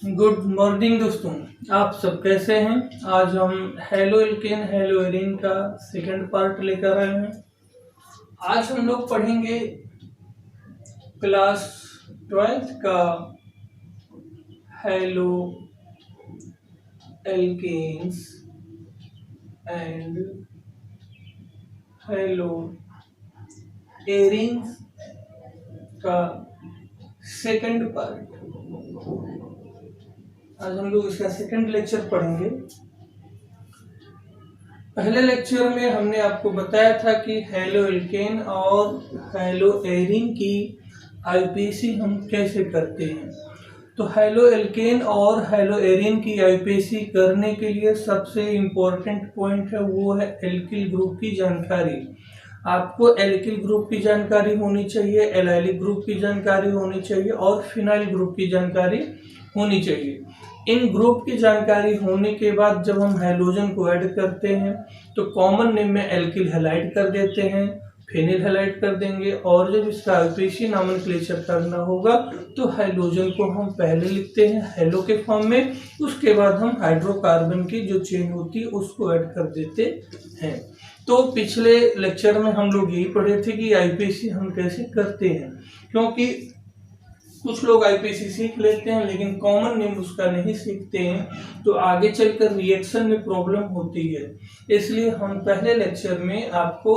Good morning दोस्तों। आप सब कैसे हैं? आज हम हेलो एल्केन हेलो एरीन का सेकंड पार्ट लेकर आए हैं। आज हम लोग पढ़ेंगे क्लास 12th का halo alkanes and halo arenes का सेकंड पार्ट। आज हम लोग इसका सेकंड लेक्चर पढ़ेंगे। पहले लेक्चर में हमने आपको बताया था कि हेलो एल्केन और हेलो एरीन की आईपीसी हम कैसे करते हैं। तो हेलो एल्केन और हेलो एरीन की आईपीसी करने के लिए सबसे इम्पोर्टेंट पॉइंट है वो है एल्किल ग्रुप की जानकारी। आपको एल्किल ग्रुप की जानकारी होनी चाहिए, एलाइलिक ग्रुप की जानकारी होनी चाहिए और फिनाइल ग्रुप की जानकारी होनी चाहिए। इन ग्रुप की जानकारी होने के बाद जब हम हैलोजन को ऐड करते हैं तो कॉमन नेम में एल्किल हैलाइड कर देते हैं, फेनिल हैलाइड कर देंगे और जब इसका आईपीसी नॉमेनक्लेचर करना होगा तो हैलोजन को हम पहले लिखते हैं हेलो के फॉर्म में, उसके बाद हम हाइड्रोकार्बन की जो चेन होती है उसको ऐड कर देते हैं। तो पिछले लेक्चर में हम लोग यही पढ़े थे कि आईपीसी हम कैसे करते हैं, क्योंकि कुछ लोग आईपीसी सीख लेते हैं लेकिन कॉमन नेम उसका नहीं सीखते हैं तो आगे चलकर रिएक्शन में प्रॉब्लम होती है। इसलिए हम पहले लेक्चर में आपको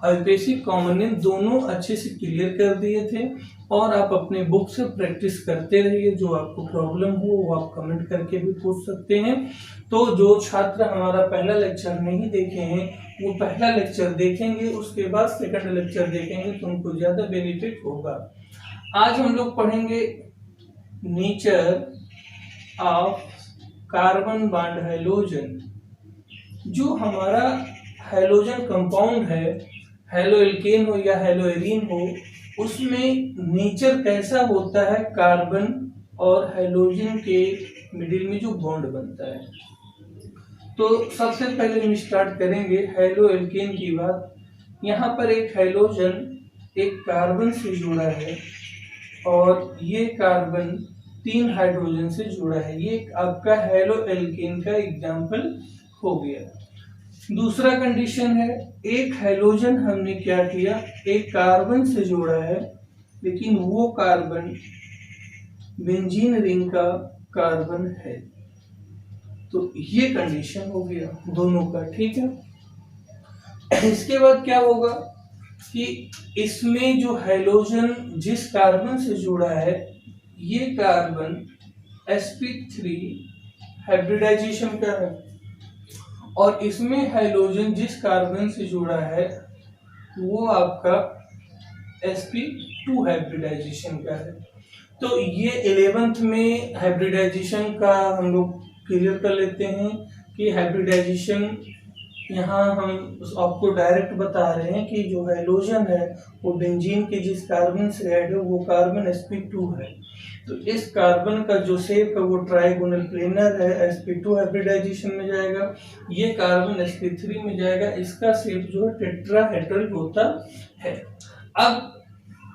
आईपीसी कॉमन नेम दोनों अच्छे से क्लियर कर दिए थे और आप अपने बुक से प्रैक्टिस करते रहिए। जो आपको प्रॉब्लम हो वो आप कमेंट करके भी पूछ सकते हैं। तो जो छात्र हमारा पहला लेक्चर नहीं देखे हैं वो पहला लेक्चर देखेंगे, उसके बाद सेकंड लेक्चर देखेंगे तो उनको ज्यादा बेनिफिट होगा। आज हम लोग पढ़ेंगे nature of carbon bond halogen. जो हमारा हैलोजन कंपाउंड है, हेलो एल्केन हो या हेलो एरीन हो, उसमें नेचर कैसा होता है कार्बन और हैलोजन के मिडिल में जो बॉन्ड बनता है। तो सबसे पहले हम स्टार्ट करेंगे हेलो एल्केन की बात। यहाँ पर एक हैलोजन एक कार्बन से जुड़ा है और ये कार्बन 3 हाइड्रोजन से जुड़ा है। ये आपका हेलो एल्केन का एग्जाम्पल हो गया। दूसरा कंडीशन है, एक हैलोजन हमने क्या किया, एक कार्बन से जोड़ा है लेकिन वो कार्बन बेंजीन रिंग का कार्बन है। तो ये कंडीशन हो गया दोनों का, ठीक है। इसके बाद क्या होगा कि इसमें जो हैलोजन जिस कार्बन से जुड़ा है ये कार्बन sp3 हाइब्रिडाइजेशन का है और इसमें हैलोजन जिस कार्बन से जुड़ा है वो आपका sp2 हाइब्रिडाइजेशन का है। तो ये 11th में हाइब्रिडाइजेशन का हम लोग क्लियर कर लेते हैं कि हाइब्रिडाइजेशन यहाँ हम आपको डायरेक्ट बता रहे हैं कि जो हैलोजन है वो बेंजीन के जिस कार्बन से ऐड है वो कार्बन sp2 है। तो इस कार्बन का जो शेप है वो ट्राइगोनल प्लेनर है, sp2 हाइब्रिडाइजेशन में जाएगा। ये कार्बन sp3 में जाएगा, इसका शेप जो है टेट्राहेड्रल होता है। अब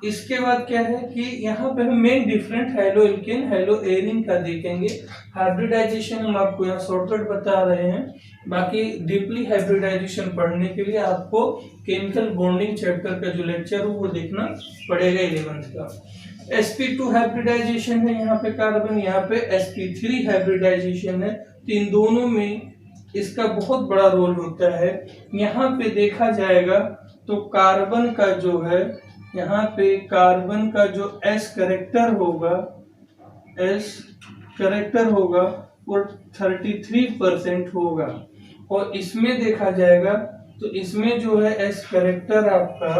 इसके बाद क्या है कि यहाँ पे हम main different halo alkane hello arene का देखेंगे। हाइब्रिडाइजेशन हम आपको यहाँ शॉर्टकट बता रहे हैं, बाकी डीपली हाइब्रिडाइजेशन पढ़ने के लिए आपको केमिकल बॉन्डिंग चैप्टर का जो लेक्चर हो वो देखना पड़ेगा 11th का। sp2 हाइब्रिडाइजेशन है यहाँ पे कार्बन, यहाँ पे sp3 हाइब्रिडाइजेशन है। तो इन दोनों में इसका बहुत बड़ा रोल होता है। यहाँ पे देखा जाएगा तो कार्बन का जो है, यहाँ पे कार्बन का जो S करेक्टर होगा वो 33% होगा और इसमें देखा जाएगा तो इसमें जो है S करेक्टर आपका,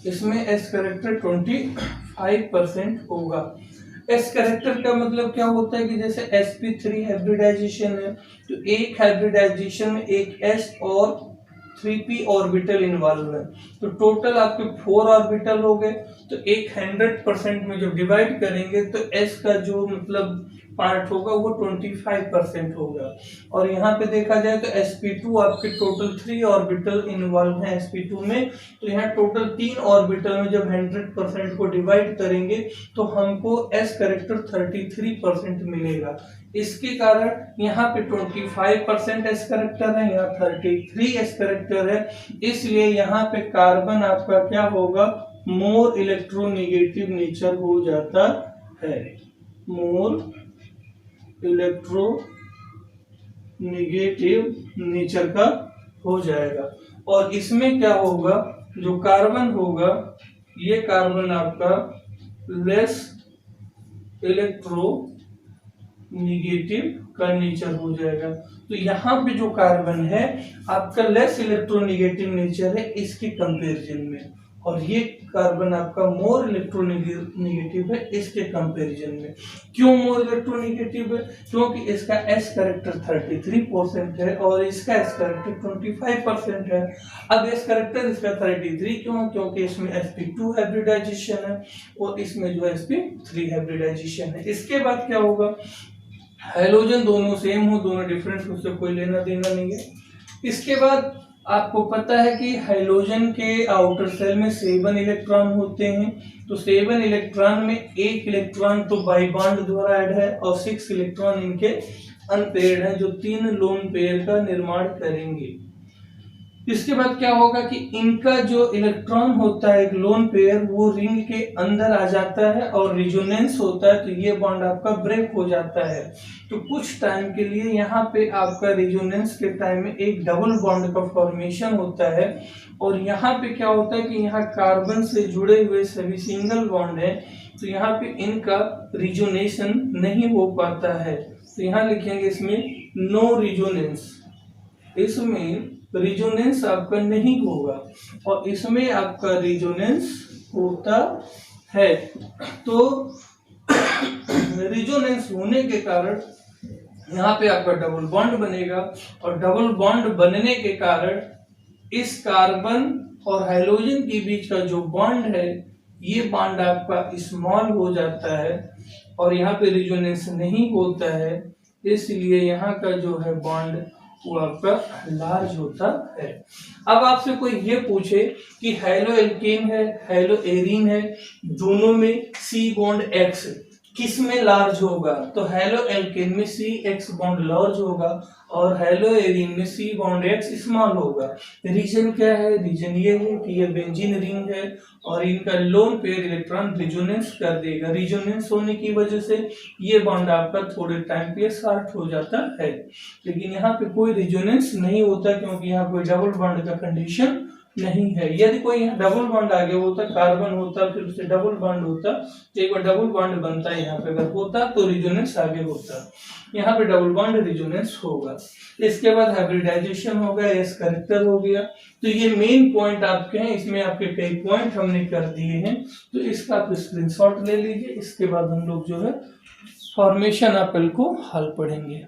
इसमें S करेक्टर 25% होगा। S करेक्टर का मतलब क्या होता है कि जैसे sp3 हाइब्रिडाइजेशन है तो एक हाइब्रिडाइजेशन में एक S और 3p ऑर्बिटल इन्वॉल्व है, तो टोटल आपके 4 ऑर्बिटल हो गए। तो एक 100% में जब डिवाइड करेंगे तो s का जो मतलब पार्ट होगा वो 25% होगा। और यहाँ पे देखा जाए तो sp2 आपके टोटल 3 ऑर्बिटल इन्वॉल्व हैं sp2 में, तो यहाँ टोटल 3 ऑर्बिटल में जब 100% को डिवाइड करेंगे तो हमको s करेक्टर 33% मिलेगा। इसके कारण यहाँ पे 25% s करेक्टर है, यहाँ 33 s करेक्टर है, इसलिए यहाँ पे कार्बन आपका क्या होगा, मोर इलेक्ट्रोनेगेटिव नेचर हो जाता है, मोर इलेक्ट्रो नेगेटिव नेचर का हो जाएगा। और इसमें क्या होगा, जो कार्बन होगा ये कार्बन आपका लेस इलेक्ट्रो नेगेटिव का नेचर हो जाएगा। तो यहाँ पे जो कार्बन है आपका लेस इलेक्ट्रोनेगेटिव नेचर है इसके कंपैरिजन में, और ये कार्बन आपका मोर इलेक्ट्रोनेगेटिव है इसके कंपैरिजन में। क्यों मोर इलेक्ट्रोनेगेटिव है, क्योंकि इसका s करेक्टर 33% है और इसका s करेक्टर 25% है। अब s करेक्टर इसका 33 क्यों, क्योंकि इसमें sp2 हाइब्रिडाइजेशन है और इसमें जो sp3 हाइब्रिडाइजेशन है। इसके बाद क्या होगा, हाइड्रोजन दोनों सेम हो, दोनों डिफरेंट, उससे कोई लेना देना नहीं है। इसके बाद आपको पता है कि हाइड्रोजन के आउटर सेल में 7 इलेक्ट्रॉन होते हैं, तो 7 इलेक्ट्रॉन में 1 इलेक्ट्रॉन तो बाई बॉन्ड द्वारा ऐड है और 6 इलेक्ट्रॉन इनके अनपेयर्ड हैं जो 3 लोन पेयर का निर्माण करेंगे। इसके बाद क्या होगा कि इनका जो इलेक्ट्रॉन होता है एक लोन पेयर वो रिंग के अंदर आ जाता है और रिजोनेंस होता है, तो ये बॉन्ड आपका ब्रेक हो जाता है। तो कुछ टाइम के लिए यहाँ पे आपका रिजोनेंस के टाइम में एक डबल बॉन्ड का फॉर्मेशन होता है, और यहाँ पे क्या होता है कि यहाँ कार्बन से जुड़े हुए सभी सिंगल बॉन्ड है, तो यहाँ पे इनका रिजोनेशन नहीं हो पाता है। तो यहाँ लिखेंगे इसमें नो रिजोनेंस, इसमें रिजोनेंस आपका नहीं होगा, और इसमें आपका रिजोनेंस होता है। तो रिजोनेंस होने के कारण यहाँ पे आपका डबल बॉन्ड बनेगा, और डबल बॉन्ड बनने के कारण इस कार्बन और हाइड्रोजन के बीच का जो बॉन्ड है ये बॉन्ड आपका स्मॉल हो जाता है, और यहाँ पे रिजोनेंस नहीं होता है, इसलिए यहाँ का जो है बॉन्ड वो आपका लार्ज होता है। अब आपसे कोई ये पूछे कि हैलो एल्केन है, हैलो एरीन है, दोनों में C बॉन्ड X किस में लार्ज होगा, तो हैलो एल्केन में CX बॉन्ड लार्ज होगा और हैलो एरीन में C बॉन्ड X स्मॉल होगा। रीजन क्या है, रीजन ये है कि ये बेंजीन रिंग है और इनका लोन पेयर इलेक्ट्रॉन रिजोनेंस कर देगा। रिजोनेंस होने की वजह से ये बॉन्ड आपका थोड़े टाइम पे शॉर्ट हो जाता है, लेकिन यहाँ पे कोई रिजोनेंस नहीं होता क्योंकि यहाँ कोई डबल बॉन्ड का कंडीशन नहीं है। यदि कोई यहाँ डबल बॉन्ड आगे होता, कार्बन होता, फिर उससे डबल बॉन्ड होता, तो एक बार डबल बॉन्ड बनता है यहाँ पे, अगर होता तो रिजोनेंस आगे होता, यहाँ पे डबल बॉन्ड रिजोनेंस होगा। इसके बाद हाइब्रिडाइजेशन हो गया, एस करेक्टर हो गया। तो ये मेन पॉइंट आपके हैं, इसमें आपके कई पॉइंट हमने कर दिए हैं, तो इसका आप स्क्रीनशॉट ले लीजिए। इसके बाद हम लोग जो है फॉर्मेशन एप्पल को हल पढ़ेंगे।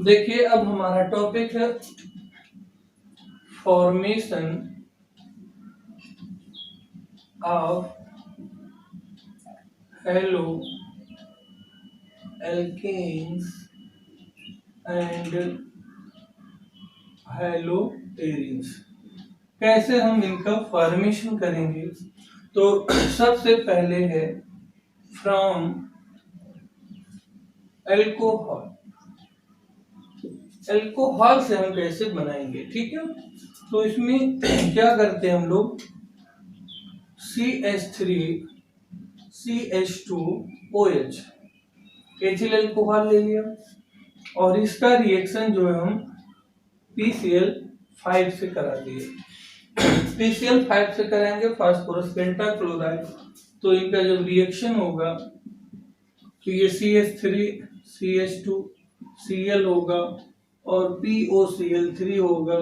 देखिए अब हमारा टॉपिक है formation of halo alkanes and halo arenes. कैसे हम इनका फॉर्मेशन करेंगे, तो सबसे पहले है फ्रॉम एल्कोहल। एल्कोहल से हम कैसे बनाएंगे, ठीक है। तो इसमें क्या करते हैं हम लोग, CH3 CH2OH एथिल एल्कोहल ले लिया, और इसका रिएक्शन जो है हम PCl5 से करा दिए। PCl5 से कराएंगे फास्फोरस पेंटाक्लोराइड, तो इनका जब रिएक्शन होगा तो ये CH3 CH2 Cl होगा और POCl3 होगा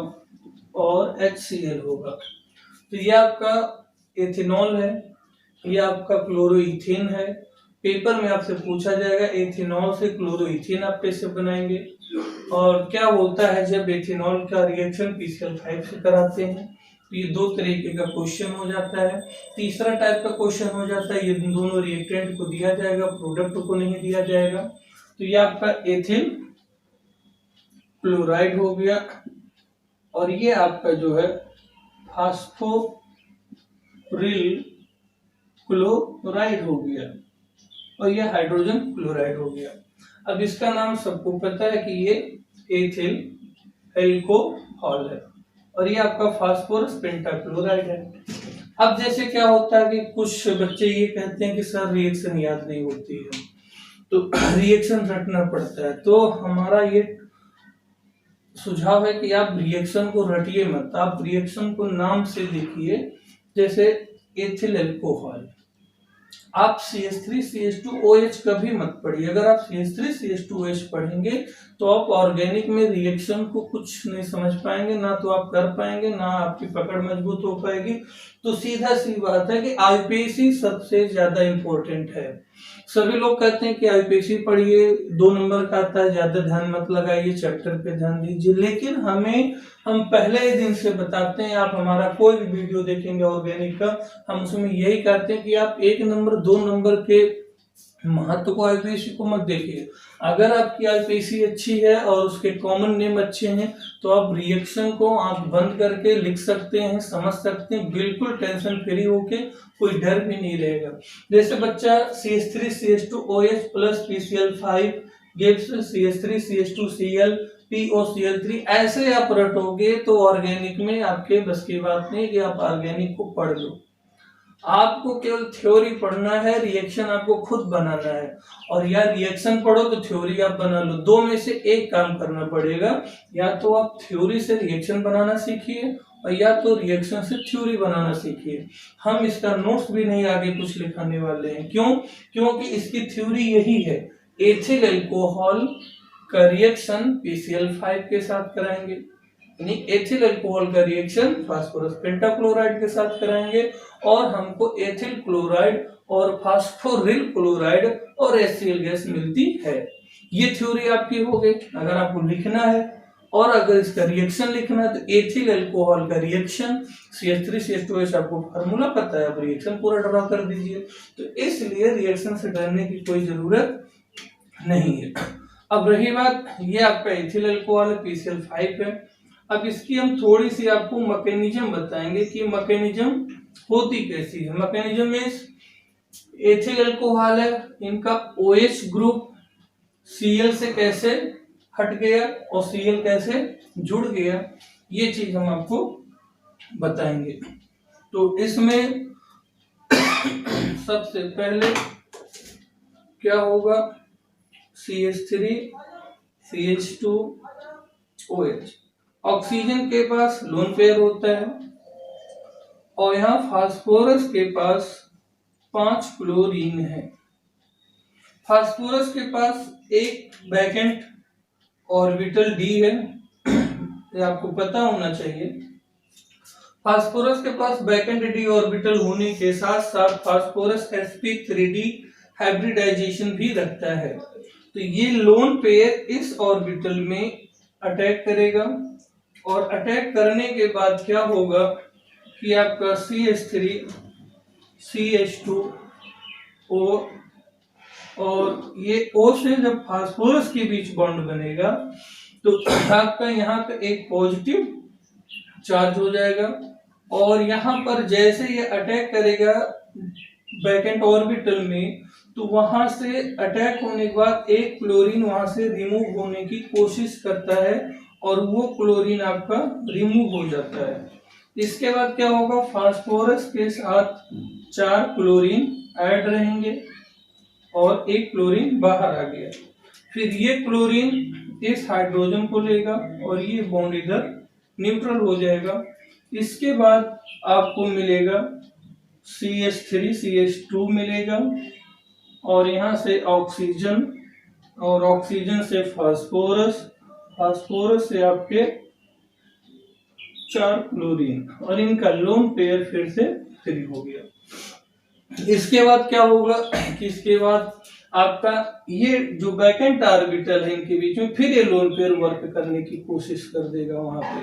और HCl होगा। तो ये आपका एथेनॉल है, ये आपका क्लोरोइथेन है। पेपर में आपसे पूछा जाएगा एथेनॉल से क्लोरोइथेन आप कैसे बनाएंगे, और क्या होता है जब एथेनॉल का रिएक्शन PCl5 से कराते हैं। तो ये दो तरीके का क्वेश्चन हो जाता है। तीसरा टाइप का क्वेश्चन हो जाता है, ये दोनों रिएक्टेंट को दिया जाएगा, प्रोडक्ट को नहीं दिया जाएगा। तो ये आपका एथिल क्लोराइड हो गया और ये आपका जो है फास्फोरिल क्लोराइड हो गया और ये हाइड्रोजन क्लोराइड हो गया। अब इसका नाम सबको पता है कि ये एथिल एल्कोहल है और ये आपका फास्फोरस पेंटाक्लोराइड है। अब जैसे क्या होता है कि कुछ बच्चे ये कहते हैं कि सर रिएक्शन याद नहीं होती है, तो रिएक्शन रटना पड़ता है। तो हमारा ये सुझाव है कि आप रिएक्शन को रटिए मत, आप रिएक्शन को नाम से देखिए। जैसे एथिल एल्कोहल, आप CH3CH2OH कभी मत पढ़िए। अगर आप CH3CH2OH पढ़ेंगे तो आप ऑर्गेनिक में रिएक्शन को कुछ नहीं समझ पाएंगे, ना तो आप कर पाएंगे, ना आपकी पकड़ मजबूत हो पाएगी। तो सीधा सी बात है कि आईपीसी सबसे ज्यादा इंपॉर्टेंट है। सभी लोग कहते हैं कि आईपीसी पढ़िए, 2 नंबर का आता है, ज्यादा ध्यान मत लगाइए, चैप्टर पे ध्यान दीजिए। लेकिन हम पहले ही दिन से बताते हैं, आप हमारा कोई भी वीडियो देखेंगे ऑर्गेनिक का, हम उसमें यही कहते हैं कि आप 1 नंबर 2 नंबर के महत्व को आईपीसी को मत देखिए। अगर आपकी आईपीसी अच्छी है और उसके कॉमन नेम अच्छे हैं तो आप रिएक्शन को आंख बंद करके लिख सकते हैं, समझ सकते हैं, बिल्कुल टेंशन फ्री होके, कोई डर भी नहीं रहेगा। जैसे बच्चा CH3CH2OH plus PCl5 gives CH3CH2Cl POCl3 ऐसे आप रटोगे तो ऑर्गेनिक में आपके बस की बात नहीं कि आप ऑर्गेनिक को पढ़ लो। आपको केवल थ्योरी पढ़ना है, रिएक्शन आपको खुद बनाना है। और या रिएक्शन पढ़ो तो थ्योरी आप बना लो, दो में से एक काम करना पड़ेगा। या तो आप थ्योरी से रिएक्शन बनाना सीखिए और या तो रिएक्शन से थ्योरी बनाना सीखिए। हम इसका नोट्स भी नहीं आगे कुछ लिखाने वाले हैं। क्यों? क्योंकि इसकी थ्योरी यही है, एथिल अल्कोहल का रिएक्शन PCl5 के साथ कराएंगे, यानी एथिल अल्कोहल का रिएक्शन फास्फोरस पेंटाक्लोराइड के साथ कराएंगे और हमको एथिल क्लोराइड और फास्फोरिल क्लोराइड और HCl गैस मिलती है। ये थ्योरी आपकी हो गई। अगर आपको लिखना है और अगर इसका रिएक्शन लिखना है तो एथिल अल्कोहल का रिएक्शन CH3CH2OH आपको फार्मूला पता है, आप रिएक्शन पूरा ड्रा कर दीजिए। तो इसलिए रिएक्शन से डरने की कोई जरूरत नहीं है। अब रही बात, ये आपका एथिल अल्कोहल PCl5 है। अब इसकी हम थोड़ी सी आपको मैकेनिज्म बताएंगे कि मैकेनिज्म होती कैसी है। मैकेनिज्म में एथिल अल्कोहल है, इनका OH ग्रुप Cl से कैसे हट गया और Cl कैसे जुड़ गया, ये चीज हम आपको बताएंगे। तो इसमें सबसे पहले क्या होगा, CH3CH2OH, ऑक्सीजन के पास लोन पेयर होता है और यहाँ फास्फोरस के पास 5 क्लोरीन है। फास्फोरस के पास एक वैकेंट ऑर्बिटल D है, ये आपको पता होना चाहिए। फास्फोरस के पास वैकेंट D ऑर्बिटल होने के साथ साथ फास्फोरस sp3d हाइब्रिडाइजेशन भी रखता है। तो ये लोन पेयर इस ऑर्बिटल में अटैक करेगा और अटैक करने के बाद क्या होगा कि आपका CH3CH2O और ये O से जब फास्फोरस के बीच बॉन्ड बनेगा तो आपका यहाँ पे एक पॉजिटिव चार्ज हो जाएगा और यहाँ पर जैसे ये अटैक करेगा वैकेंट ऑर्बिटल में तो वहां से अटैक होने के बाद एक क्लोरीन वहां से रिमूव होने की कोशिश करता है और वो क्लोरीन आपका रिमूव हो जाता है। इसके बाद क्या होगा, फास्फोरस के साथ 4 क्लोरीन ऐड रहेंगे और एक क्लोरीन बाहर आ गया। फिर ये क्लोरीन इस हाइड्रोजन को लेगा और ये बॉन्ड इधर न्यूट्रल हो जाएगा। इसके बाद आपको मिलेगा CH3CH2 मिलेगा और यहाँ से ऑक्सीजन और ऑक्सीजन से फास्फोरस, फास्फोरस से आपके 4 क्लोरीन और इनका लोन पेयर फिर से फ्री हो गया। इसके बाद क्या होगा कि इसके बाद आपका ये जो वैकेंट ऑर्बिटल है इनके बीच में फिर ये लोन पेयर वर्क करने की कोशिश कर देगा वहां पे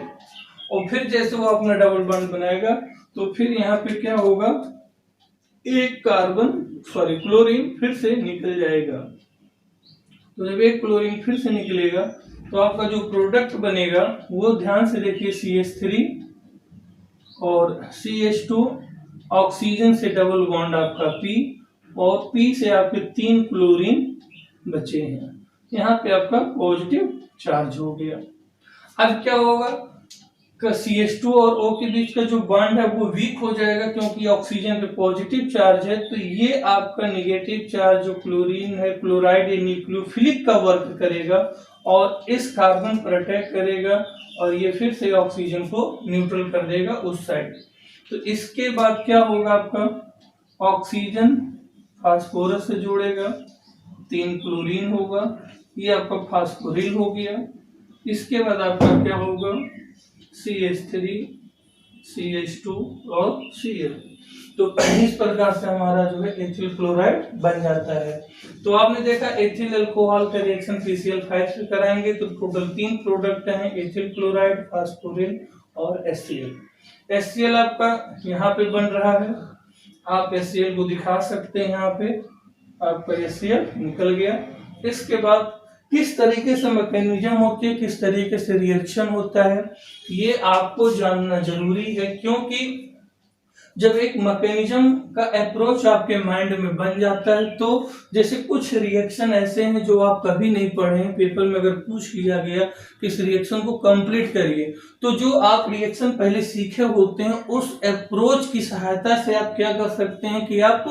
और फिर जैसे वो अपना डबल बॉन्ड बनाएगा तो फिर यहाँ पे क्या होगा, एक क्लोरीन फिर से निकल जाएगा। तो जब एक क्लोरीन फिर से निकलेगा तो आपका जो प्रोडक्ट बनेगा वो ध्यान से देखिए, CH3 और CH2, ऑक्सीजन से डबल बॉन्ड आपका P, और P से आपके 3 क्लोरीन बचे हैं। यहाँ पे आपका पॉजिटिव चार्ज हो गया। अब क्या होगा, CH2 और O के बीच का जो बॉन्ड है वो वीक हो जाएगा, क्योंकि ऑक्सीजन पे पॉजिटिव चार्ज है। तो ये आपका नेगेटिव चार्ज जो क्लोरीन है, क्लोराइड या न्यूक्लियोफिलिक का वर्क करेगा और इस कार्बन पर अटैक करेगा और ये फिर से ऑक्सीजन को न्यूट्रल कर देगा उस साइड। तो इसके बाद क्या होगा, आपका ऑक्सीजन फास्फोरस से जोड़ेगा, 3 क्लोरीन होगा, ये आपका फास्फोरिल हो गया। इसके बाद आपका क्या होगा, CH3, CH2 और Cl। तो इस प्रकार से हमारा जो है एथिल क्लोराइड बन जाता है। तो आपने देखा एथिल अल्कोहल का रिएक्शन PCl5 से कराएंगे तो टोटल 3 प्रोडक्ट हैं, एथिल क्लोराइड, फास्फोरिल और HCl। HCl आपका यहाँ पे बन रहा है, आप HCl को दिखा सकते हैं, यहाँ पे आपका HCl निकल गया। इसके बाद किस तरीके से मैकेनिज्म होती है, किस तरीके से रिएक्शन होता है, ये आपको जानना जरूरी है। क्योंकि जब एक मैकेनिज्म का अप्रोच आपके माइंड में बन जाता है तो जैसे कुछ रिएक्शन ऐसे हैं जो आप कभी नहीं पढ़े हैं, पेपर में अगर पूछ लिया गया कि इस रिएक्शन को कंप्लीट करिए, तो जो आप रिएक्शन पहले सीखे होते हैं उस अप्रोच की सहायता से आप क्या कर सकते हैं कि आप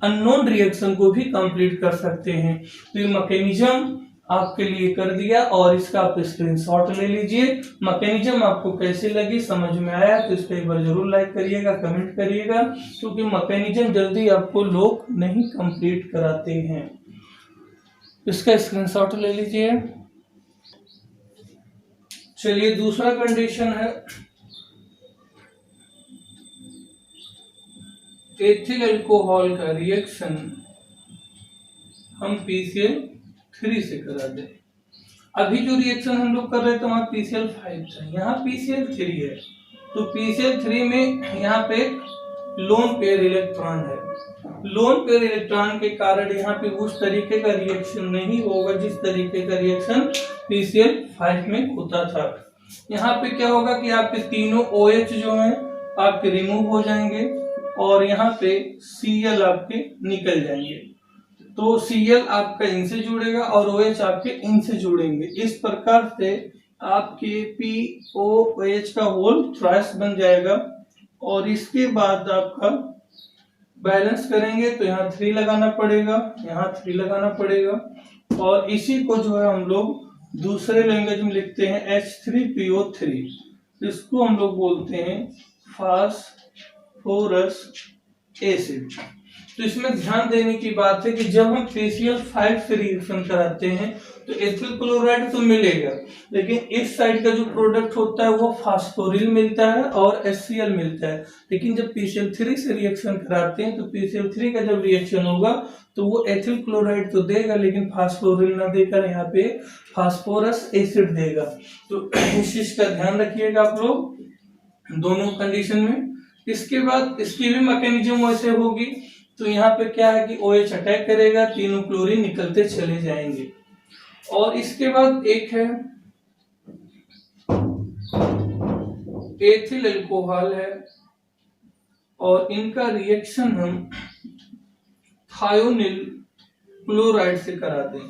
अननोन रिएक्शन को भी कंप्लीट कर सकते हैं। तो ये मैकेनिज्म आपके लिए कर दिया और इसका आप स्क्रीनशॉट ले लीजिए। मैकेनिज्म आपको कैसी लगी, समझ में आया तो इसको एक बार जरूर लाइक करिएगा, कमेंट करिएगा, क्योंकि मैकेनिज्म जल्दी आपको लोग नहीं कंप्लीट कराते हैं। इसका स्क्रीनशॉट ले लीजिए। चलिए दूसरा कंडीशन है एथिल अल्कोहल का रिएक्शन हम PCl3 से करा दें। अभी जो रिएक्शन हम लोग कर रहे थे वहां PCl5 था, यहाँ PCl3 है। तो PCl3 में यहाँ पे लोन पेयर इलेक्ट्रॉन है। लोन पेयर इलेक्ट्रॉन के कारण यहाँ पे उस तरीके का रिएक्शन नहीं होगा जिस तरीके का रिएक्शन PCl5 में होता था। यहाँ पे क्या होगा कि आपके तीनों OH जो हैं आपके रिमूव हो जाएंगे और यहाँ पे Cl आपके निकल जाएंगे। तो Cl आपका इनसे जुड़ेगा और OH आपके इनसे जुड़ेंगे। इस प्रकार से आपके POH का होल थ्राइस बन जाएगा और इसके बाद आपका बैलेंस करेंगे तो यहाँ 3 लगाना पड़ेगा, यहाँ 3 लगाना पड़ेगा और इसी को जो है हम लोग दूसरे लैंग्वेज में लिखते हैं H3PO3। इसको हम लोग बोलते हैं फास्फोरस एसिड। तो इसमें ध्यान देने की बात है कि जब हम PCl5 से रिएक्शन कराते हैं तो एथिल क्लोराइड तो मिलेगा, लेकिन इस साइड का जो प्रोडक्ट होता है वो फास्फोरिल मिलता है और HCl मिलता है। लेकिन जब PCl3 से रिएक्शन कराते हैं तो PCl3 का जब रिएक्शन होगा तो वो एथिल क्लोराइड तो देगा लेकिन फास्फोरिल ना देकर यहाँ पे फास्फोरस एसिड देगा। तो इस चीज का ध्यान रखिएगा आप लोग दोनों कंडीशन में। इसके बाद इसकी भी मैकेनिज्म वैसे होगी। तो यहाँ पे क्या है कि OH अटैक करेगा, तीनों क्लोरीन निकलते चले जाएंगे। और इसके बाद एक है एथिल अल्कोहल है और इनका रिएक्शन हम थायोनिल क्लोराइड से कराते हैं।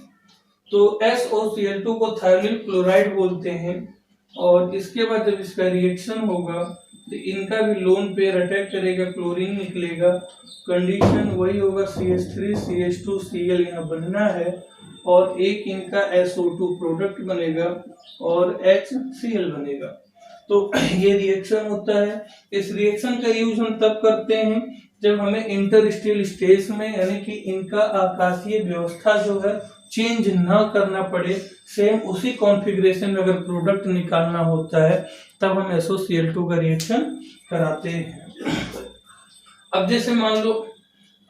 तो SOCl2 को थायोनिल क्लोराइड बोलते हैं और इसके बाद जब इसका रिएक्शन होगा तो इनका भी लोन पेयर अटैक करेगा, क्लोरीन निकलेगा। कंडीशन वही होगा, CH3 CH2 Cl यहाँ बनना है और एक इनका SO2 प्रोडक्ट बनेगा और HCl बनेगा। तो ये रिएक्शन होता है। इस रिएक्शन का यूज हम तब करते हैं जब हमें इंटरस्टेशियल स्टेज में यानी कि इनका आकाशीय व्यवस्था जो है चेंज ना करना पड़े, सेम उसी कॉन्फ़िगरेशन में अगर प्रोडक्ट निकालना होता है तब हम SOCl2 का रिएक्शन कराते हैं। अब जैसे मान लो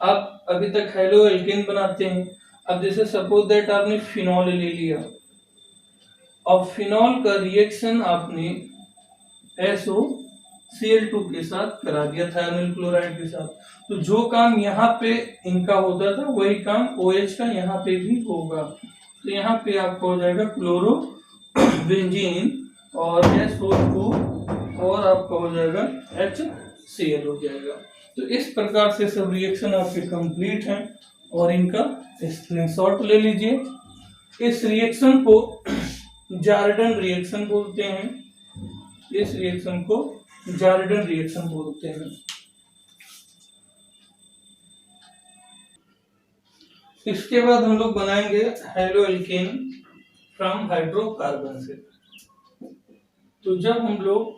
आप अभी तक हेलो एल्केन बनाते हैं। अब जैसे सपोज दैट आपने फिनॉल ले लिया और फिनॉल का रिएक्शन आपने SOCl2 के साथ करा दिया थायोनिल क्लोराइड के साथ। तो जो काम यहाँ पे इनका होता था वही काम OH का यहाँ पे भी होगा। तो यहाँ पे आपका हो जाएगा क्लोरोबेंजीन और SO2 और आपका हो जाएगा HCl हो जाएगा। तो इस प्रकार से सब रिएक्शन आपके कंप्लीट हैं और इनका स्क्रीनशॉट ले लीजिए। इस रिएक्शन को जार्डन रिएक्शन बोलते हैं। इस रिएक्शन को जार्डन रिएक्शन बोलते हैं। इसके बाद हम लोग बनाएंगे हेलो एल्केन फ्रॉम हाइड्रोकार्बन से। तो जब हम लोग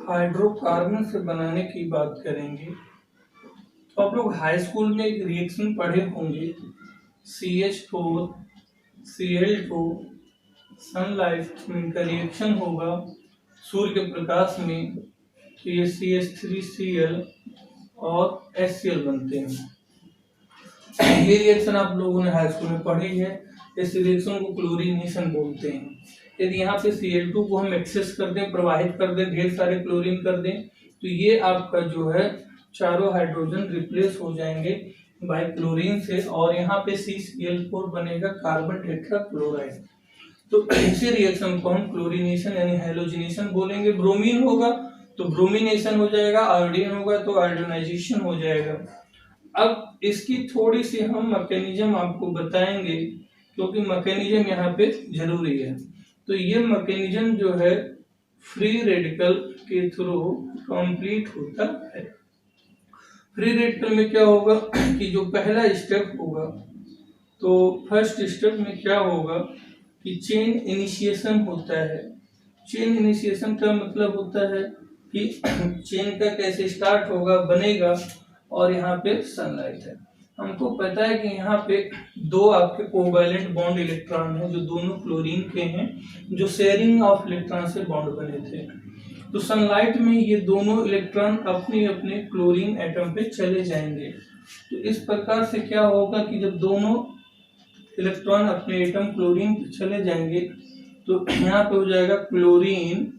हाइड्रोकार्बन से बनाने की बात करेंगे तो आप लोग हाई स्कूल में एक रिएक्शन पढ़े होंगे, CH4Cl2 सनलाइट में का रिएक्शन होगा सूर्य के प्रकाश में, तो ये CH3Cl और HCl बनते हैं। ये रिएक्शन आप लोगों ने हाई स्कूल में पढ़ी है। इस रिएक्शन को क्लोरीनेशन बोलते हैं। यदि यहाँ पे Cl2 को हम एक्सेस कर दें, प्रवाहित कर दें, ढेर सारे क्लोरीन कर दें, तो ये आपका जो है चारों हाइड्रोजन रिप्लेस हो जाएंगे बाय क्लोरीन से और यहाँ पे CCl4 बनेगा कार्बन टेट्राक्लोराइड। तो इसी रिएक्शन को हम क्लोरीनेशन यानी हैलोजिनेशन बोलेंगे। ब्रोमीन होगा तो ब्रोमिनेशन हो जाएगा, आयोडीन होगा तो आयोडीनाइजेशन हो जाएगा। अब इसकी थोड़ी सी हम मैकेनिज्म आपको बताएंगे क्योंकि मैकेनिज्म यहाँ पे जरूरी है। तो ये मैकेनिज्म जो है फ्री रेडिकल के थ्रू कंप्लीट होता है। फ्री रेडिकल में क्या होगा कि जो पहला स्टेप होगा, तो फर्स्ट स्टेप में क्या होगा कि चेन इनिशिएशन होता है। चेन इनिशिएशन का मतलब होता है कि चेन का कैसे स्टार्ट होगा, बनेगा, और यहाँ पे सनलाइट है। हमको पता है कि यहाँ पे दो आपके कोवैलेंट बॉन्ड इलेक्ट्रॉन हैं जो दोनों क्लोरीन के हैं, जो शेयरिंग ऑफ इलेक्ट्रॉन से बॉन्ड बने थे। तो सनलाइट में ये दोनों इलेक्ट्रॉन अपने अपने क्लोरीन एटम पे चले जाएंगे। तो इस प्रकार से क्या होगा कि जब दोनों इलेक्ट्रॉन अपने एटम क्लोरीन पे चले जाएंगे तो यहाँ पे हो जाएगा क्लोरीन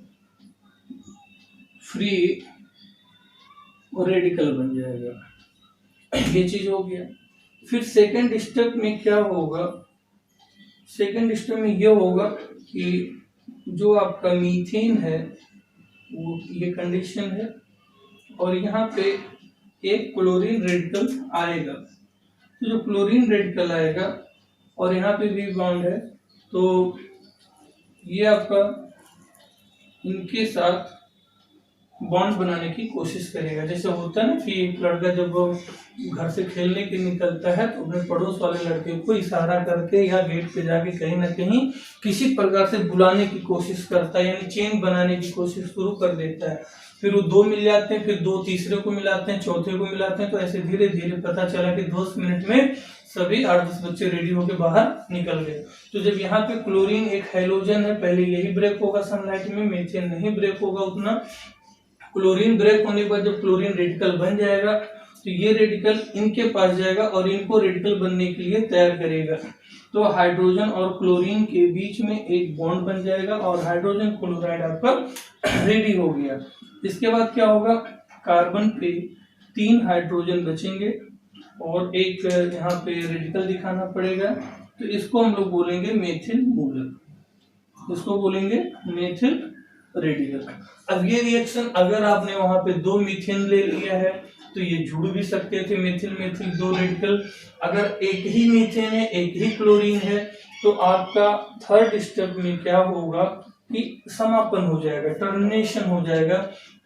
फ्री रेडिकल बन जाएगा। ये चीज हो गया। फिर सेकंड स्टेप में क्या होगा, सेकंड स्टेप में ये होगा कि जो आपका मीथेन है वो ये कंडीशन है और यहाँ पे एक क्लोरीन रेडिकल आएगा। तो जो क्लोरीन रेडिकल आएगा और यहाँ पे भी बॉन्ड है तो ये आपका इनके साथ बॉन्ड बनाने की कोशिश करेगा। जैसे होता है ना कि एक लड़का जब वो घर से खेलने के निकलता है तो अपने पड़ोस वाले लड़के को इशारा करके या गेट पे जाके कहीं ना कहीं किसी प्रकार से बुलाने की कोशिश करता है, यानी चेन बनाने की कोशिश शुरू कर देता है। फिर वो दो मिल जाते हैं, फिर दो तीसरे को मिलाते हैं, चौथे को मिलाते हैं। तो ऐसे धीरे धीरे पता चला कि 10 मिनट में सभी 8-10 बच्चे रेडी होकर बाहर निकल गए। तो जब यहाँ पे क्लोरीन एक हैलोजन है, पहले यही ब्रेक होगा सनलाइट में, मीथेन नहीं ब्रेक होगा उतना। क्लोरीन ब्रेक होने के बाद जब क्लोरीन रेडिकल बन जाएगा तो ये रेडिकल इनके पास जाएगा और इनको रेडिकल बनने के लिए तैयार करेगा। तो हाइड्रोजन और क्लोरीन के बीच में एक बॉन्ड बन जाएगा और हाइड्रोजन क्लोराइड आपका रेडी हो गया। इसके बाद क्या होगा, कार्बन पे 3 हाइड्रोजन बचेंगे और एक यहाँ पे रेडिकल दिखाना पड़ेगा। तो इसको हम लोग बोलेंगे मेथिल मूलक, इसको बोलेंगे मेथिल रेडिकल। अब ये रिएक्शन अगर आपने वहां पे 2 मीथेन ले लिया है तो ये जुड़ भी सकते थे, मेथिल मेथिल 2 रेडिकल। अगर एक ही मीथेन है, एक ही क्लोरीन है, तो आपका थर्ड स्टेप में क्या होगा कि समापन हो जाएगा, टर्मिनेशन हो जाएगा।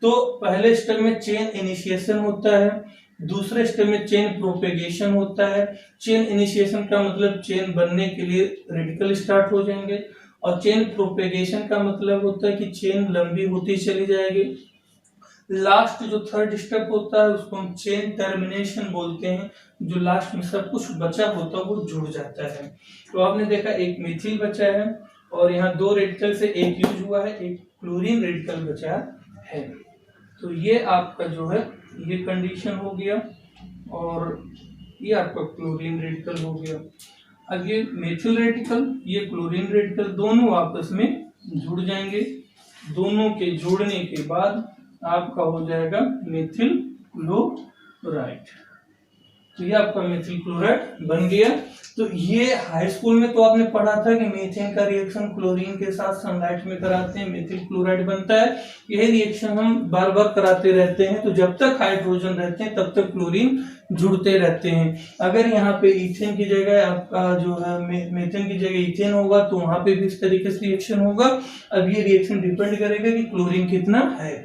तो पहले स्टेप में चेन इनिशिएशन होता है, दूसरे स्टेप में चेन प्रोपेगेशन होता है। चेन इनिशिएशन का मतलब चेन बनने के लिए रेडिकल स्टार्ट हो जाएंगे और चेन प्रोपेगेशन का मतलब होता है कि चेन लंबी होती चली जाएगी। लास्ट जो थर्ड स्टेप होता है उसको हम चेन टर्मिनेशन बोलते हैं, जो लास्ट में सब कुछ बचा होता है वो जुड़ जाता है। तो आपने देखा एक मेथिल बचा है और यहाँ 2 रेडिकल से एक यूज हुआ है, एक क्लोरीन रेडिकल बचा है। तो ये आपका जो है ये कंडीशन हो गया और ये आपका क्लोरीन रेडिकल हो गया। अब ये मेथिल रेडिकल, ये क्लोरीन रेडिकल दोनों आपस में जुड़ जाएंगे दोनों के जोड़ने के बाद आपका हो जाएगा मेथिल क्लोराइड। तो ये आपका मेथिल क्लोराइड बन गया। तो ये हाई स्कूल में तो आपने पढ़ा था कि मीथेन का रिएक्शन क्लोरीन के साथ सनलाइट में कराते हैं, मेथिल क्लोराइड बनता है। यही रिएक्शन हम बार बार कराते रहते हैं। तो जब तक हाइड्रोजन रहते हैं तब तक क्लोरीन जुड़ते रहते हैं। अगर यहाँ पे इथेन की जगह आपका जो है मेथेन की जगह इथेन होगा तो वहां पे भी इस तरीके से रिएक्शन होगा। अब ये रिएक्शन डिपेंड करेगा कि क्लोरीन कितना है।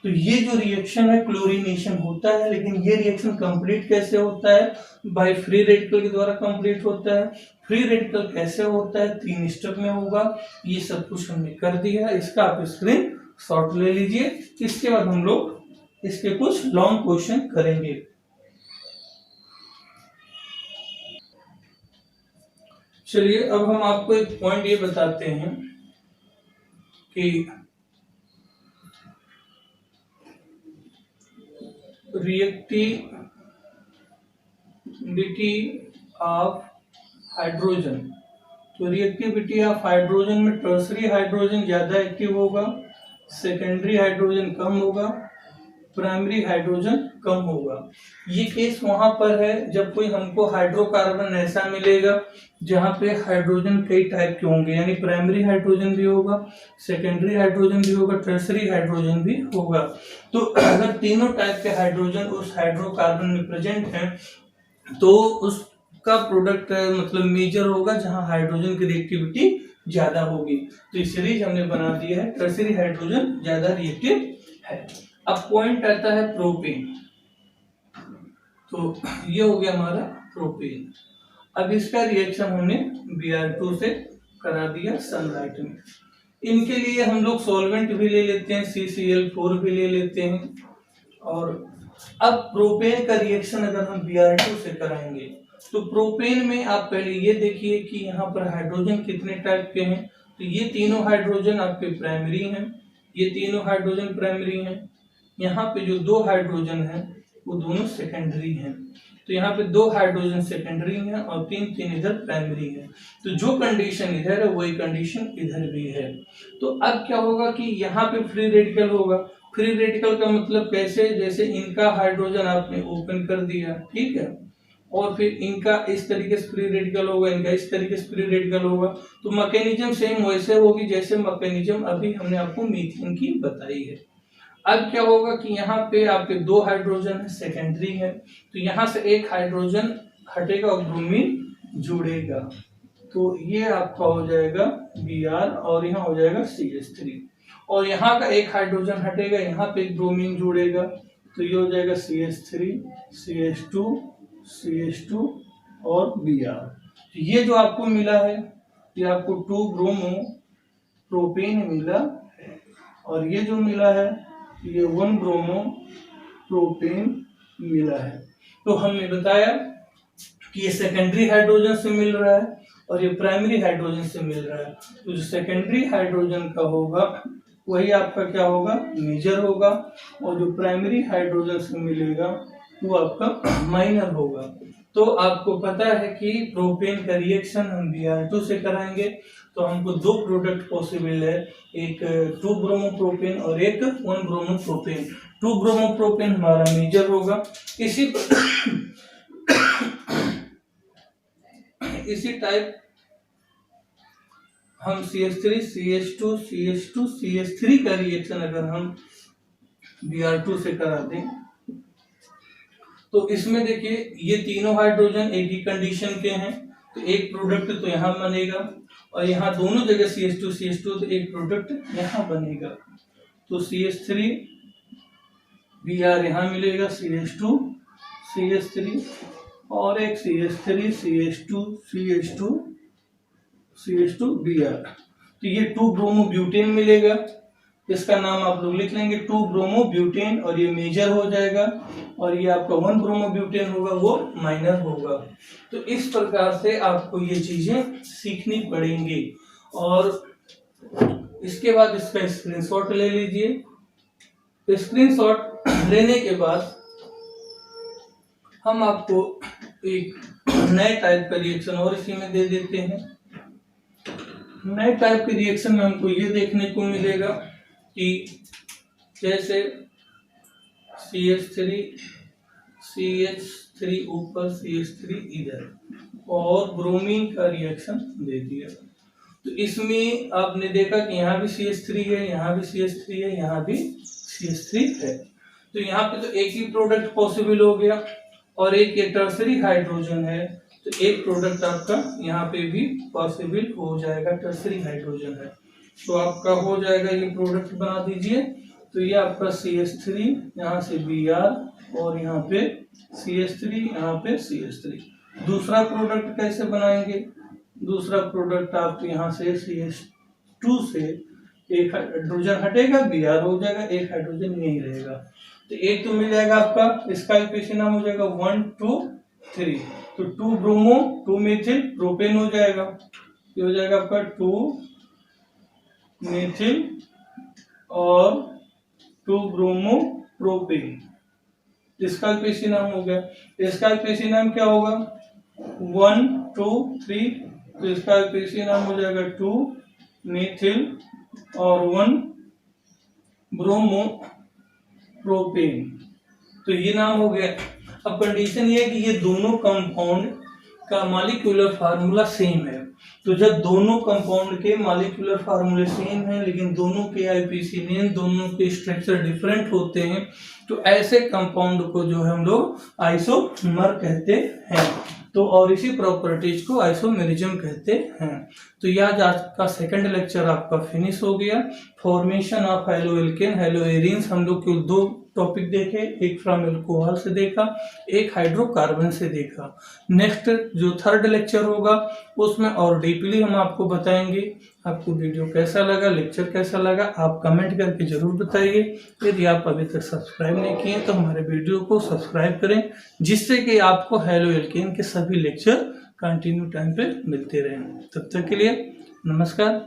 तो ये जो रिएक्शन है क्लोरीनेशन होता है, लेकिन ये रिएक्शन कंप्लीट कैसे होता है? बाय फ्री रेडिकल के द्वारा कंप्लीट होता है। फ्री रेडिकल कैसे होता है? 3 स्टेप में होगा। ये सब कुछ हमने कर दिया है, इसका आप स्क्रीन शॉट ले लीजिए। इसके बाद हम लोग इसके कुछ लॉन्ग क्वेश्चन करेंगे। चलिए अब हम आपको एक पॉइंट ये बताते हैं कि रिएक्टिविटी ऑफ हाइड्रोजन। तो रिएक्टिविटी ऑफ हाइड्रोजन में टर्सरी हाइड्रोजन ज्यादा एक्टिव होगा, सेकेंडरी हाइड्रोजन कम होगा, प्राइमरी हाइड्रोजन कम होगा। ये केस वहां पर है जब कोई हमको हाइड्रोकार्बन ऐसा मिलेगा जहां पे हाइड्रोजन कई टाइप के होंगे, यानी प्राइमरी हाइड्रोजन भी होगा, सेकेंडरी हाइड्रोजन भी होगा, टर्सरी हाइड्रोजन भी होगा। तो अगर तीनों टाइप के हाइड्रोजन उस हाइड्रोकार्बन में प्रेजेंट हैं तो उसका प्रोडक्ट मतलब मेजर होगा जहां हाइड्रोजन की रिएक्टिविटी ज्यादा होगी। तो ये सीरीज हमने बना दिया है, टर्सरी हाइड्रोजन ज्यादा रिएक्टिव है। अब पॉइंट आता है प्रोपेन। तो ये हो गया हमारा प्रोपेन। अब इसका रिएक्शन हमने Br2 से करा दिया सनलाइट में। इनके लिए हम लोग सॉल्वेंट भी ले लेते हैं, CCl4 भी ले लेते हैं। और अब प्रोपेन का रिएक्शन अगर हम Br2 से कराएंगे तो प्रोपेन में आप पहले ये देखिए कि यहाँ पर हाइड्रोजन कितने टाइप के हैं। तो ये तीनों हाइड्रोजन आपके प्राइमरी हैं, ये तीनों हाइड्रोजन प्राइमरी हैं। यहाँ पे जो 2 हाइड्रोजन हैं वो दोनों सेकेंडरी हैं। तो यहाँ पे 2 हाइड्रोजन सेकेंडरी हैं और 3 इधर प्राइमरी है। तो जो कंडीशन इधर है वही कंडीशन इधर भी है। तो अब क्या होगा कि यहाँ पे फ्री रेडिकल होगा। फ्री रेडिकल का मतलब कैसे? जैसे इनका हाइड्रोजन आपने ओपन कर दिया, ठीक है, और फिर इनका इस तरीके से फ्री रेडिकल होगा, इनका इस तरीके से फ्री रेडिकल होगा। तो मैकेनिज्म सेम वैसे होगी जैसे मैकेनिज्म अभी हमने आपको मीथेन की बताई है। अब क्या होगा कि यहाँ पे आपके 2 हाइड्रोजन है, सेकेंडरी है। तो यहाँ से एक हाइड्रोजन हटेगा और ब्रोमीन जुड़ेगा। तो ये आपका हो जाएगा Br और यहाँ हो जाएगा CH3। और यहाँ का एक हाइड्रोजन हटेगा, यहाँ पे एक ब्रोमीन जुड़ेगा। तो ये हो जाएगा CH3, CH2, CH2 और Br। ये जो आपको मिला है ये आपको 2 ब्रोमो प्रोपेन मिला है। और ये जो मिला है ये 1 ब्रोमो प्रोपेन मिला है। तो हमने बताया कि ये सेकेंडरी हाइड्रोजन से मिल रहा है और ये प्राइमरी हाइड्रोजन से मिल रहा है। तो जो सेकेंडरी हाइड्रोजन का होगा वही आपका क्या होगा? मेजर होगा। और जो प्राइमरी हाइड्रोजन से मिलेगा वो आपका माइनर होगा। तो आपको पता है कि प्रोपेन का रिएक्शन हम Br2 से कराएंगे तो हमको 2 प्रोडक्ट पॉसिबल है, एक 2 ब्रोमोप्रोपेन और एक 1 ब्रोमोप्रोपेन। 2 ब्रोमोप्रोपेन हमारा मेजर होगा। इसी टाइप हम CH3, CH2, CH2, CH3 का रिएक्शन अगर हम Br2 से करा दें तो इसमें देखिए ये तीनों हाइड्रोजन एक ही कंडीशन के हैं। तो एक प्रोडक्ट तो यहाँ बनेगा और यहाँ दोनों जगह CH2 CH2 तो एक प्रोडक्ट यहाँ बनेगा। तो CH3 Br यहाँ मिलेगा, CH2 CH3 और एक CH3 CH2 CH2 CH2 Br। तो ये 2 ब्रोमो ब्यूटेन मिलेगा। इसका नाम आप लोग लिख लेंगे 2 ब्रोमो ब्यूटेन और ये मेजर हो जाएगा। और ये आपका 1 ब्रोमो ब्यूटेन होगा वो माइनर होगा। तो इस प्रकार से आपको ये चीजें सीखनी पड़ेंगी। और इसके बाद इसका स्क्रीनशॉट ले लीजिए। स्क्रीनशॉट लेने के बाद हम आपको एक नए टाइप का रिएक्शन और इसी में दे देते हैं। नए टाइप के रिएक्शन में हमको ये देखने को मिलेगा कि जैसे CH3 CH3 ऊपर CH3 इधर और ब्रोमीन का रिएक्शन दे दिया। तो इसमें आपने देखा कि यहाँ भी CH3 है, यहाँ भी CH3 है, यहाँ भी CH3 है। तो यहाँ पे तो एक ही प्रोडक्ट पॉसिबल हो गया और एक ये टर्सरी हाइड्रोजन है, तो एक प्रोडक्ट आपका यहाँ पे भी पॉसिबल हो जाएगा, टर्सरी हाइड्रोजन है। तो आपका हो जाएगा, ये प्रोडक्ट बना दीजिए। तो ये आपका CH3, यहाँ से Br और यहाँ पे CH3, यहाँ पे CH3। दूसरा प्रोडक्ट कैसे बनाएंगे? दूसरा प्रोडक्ट आप यहाँ से CH2 से एक हाइड्रोजन हटेगा, Br हो जाएगा, एक हाइड्रोजन यही रहेगा। तो एक तो मिल जाएगा आपका, इसका IUPAC नाम हो जाएगा 1 2 3। तो 2 ब्रोमो 2 मेथिल प्रोपेन हो जाएगा। ये हो जाएगा आपका 2 मेथिल और 2 ब्रोमो प्रोपेन। इसका IUPAC नाम हो गया। इसका IUPAC नाम क्या होगा? 1 2 3। तो इसका IUPAC नाम हो जाएगा 2 मेथिल और 1 ब्रोमो प्रोपेन। तो ये नाम हो गया। अब कंडीशन ये है कि ये दोनों कंपाउंड का मॉलिक्यूलर फार्मूला सेम है। तो जब दोनों कंपाउंड के मॉलिक्यूलर फार्मूले सेम हैं लेकिन दोनों के IUPAC नेम, दोनों के स्ट्रक्चर डिफरेंट होते हैं, तो ऐसे कंपाउंड को जो है हम लोग आइसोमर कहते हैं। तो और इसी प्रॉपर्टीज को आइसोमेरिज्म कहते हैं। तो यह आज का सेकंड लेक्चर आपका फिनिश हो गया। Formation of halo alkane, halo arenes हम लोग केवल 2 टॉपिक देखे, एक फ्रॉम अल्कोहल से देखा, एक हाइड्रोकार्बन से देखा। नेक्स्ट जो थर्ड लेक्चर होगा उसमें और डीपली हम आपको बताएंगे। आपको वीडियो कैसा लगा, लेक्चर कैसा लगा, आप कमेंट करके जरूर बताइए। यदि आप अभी तक सब्सक्राइब नहीं किए तो हमारे वीडियो को सब्सक्राइब करें, जिससे कि आपको हैलो एल्केन के सभी लेक्चर कंटिन्यू टाइम पे मिलते रहें। तब तक के लिए नमस्कार।